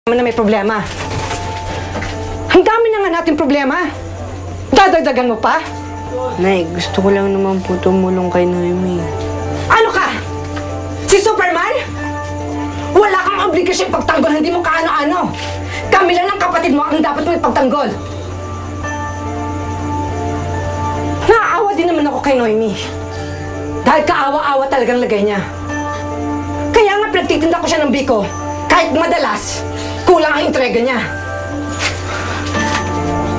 na may problema. Ang dami na nga natin problema. Dadagdagan mo pa? Nay, gusto ko lang naman po tumulong kay Noemi. Ano ka? Si Superman? Wala kang obligasyon pagtanggol, hindi mo kaano-ano. Kami lang ng kapatid mo ang dapat mo ipagtanggol. Naaawa din naman ako kay Noemi. Dahil kaawa-awa talagang lagay niya. Kaya nga pinagtitinda ko siya ng biko. Kahit madalas, kulang ang entrega niya.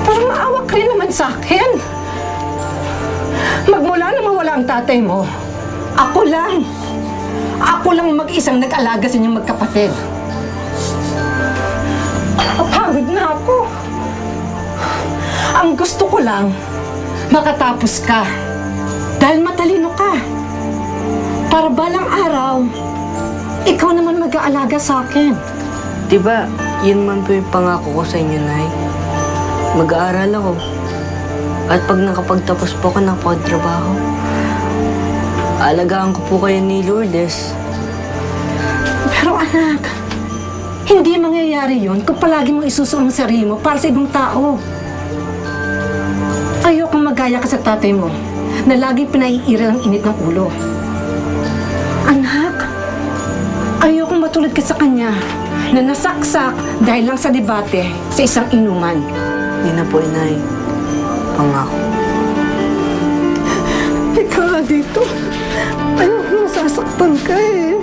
Parang maawa ka rin naman sa akin. Magmula na mawala ang tatay mo, ako lang mag-isang nag-alaga sa inyong magkapatid. Napagod na ako. Ang gusto ko lang, makatapos ka. Dahil matalino ka. Para balang araw, ikaw naman mag-aalaga sa akin. Diba, yun man po yung pangako ko sa inyo, Nay. Mag-aaral ako. At pag nakapagtapos po ako ng pagtrabaho, alagaan ko po kayo ni Lourdes. Pero anak, hindi mangyayari yun kung palagi mo isusuong ang sarili mo para sa ibang tao. Ayokong magaya ka sa tatay mo na laging pinaiiral ang init ng ulo. Anak, ayokong matulad ka sa kanya na nasaksak dahil lang sa debate sa isang inuman. Hindi na po, Inay. Pangako. Ikaw nga dito. Ayoko masasaktan ka eh.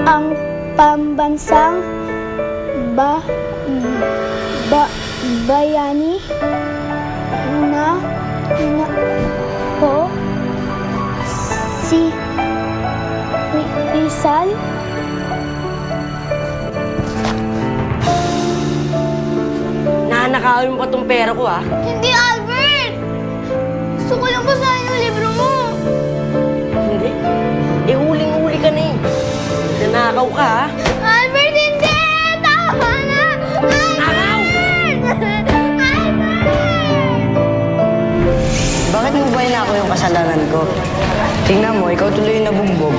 ang pambansang bayani na po si Rizal. Nanakawin mo pa tong pera ko, ah. Hindi, Albert! Gusto ko lang basahin yung libro mo. Hindi. Eh, huling-huli ka na eh. Nanakaw ka, ha? Albert, hindi! Tama na! Albert! Bakit mo ba ako yung kasalanan ko? Tingnan mo, ikaw tuloy yung nabugbog.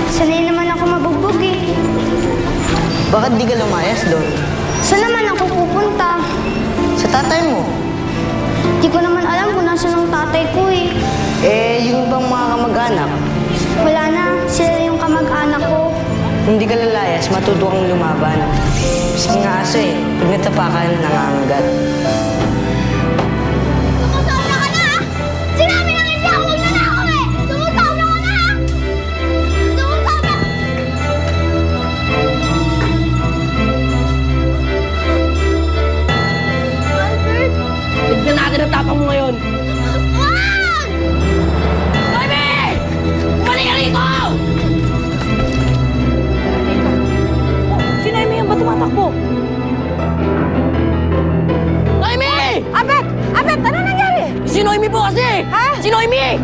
Sanay naman ako mabugbog eh. Bakit di ka lumayas doon? Saan naman ako pupunta? Sa tatay mo. Di ko naman alam kung nasaan ang tatay ko eh. Eh, yung ibang mga kamag-anak, Wala na, sila yung kamag-anak ko. hindi ka lalayas, matuto kang lumaban. Sige nga aso eh, pag natapakan, nangangagat. Sumusobra ka na! Sinabi na hindi ako magnanakaw eh! Sumusobra ka na! Sumusobra! Albert! Tignan natin ang tapang mo ngayon. Wag! Noemi! Balik ka rito! Si Noemi yung ba tumatakbo? Noemi! Abet! Abet! Ano nangyari? Si Noemi po kasi! Ha? Si Noemi!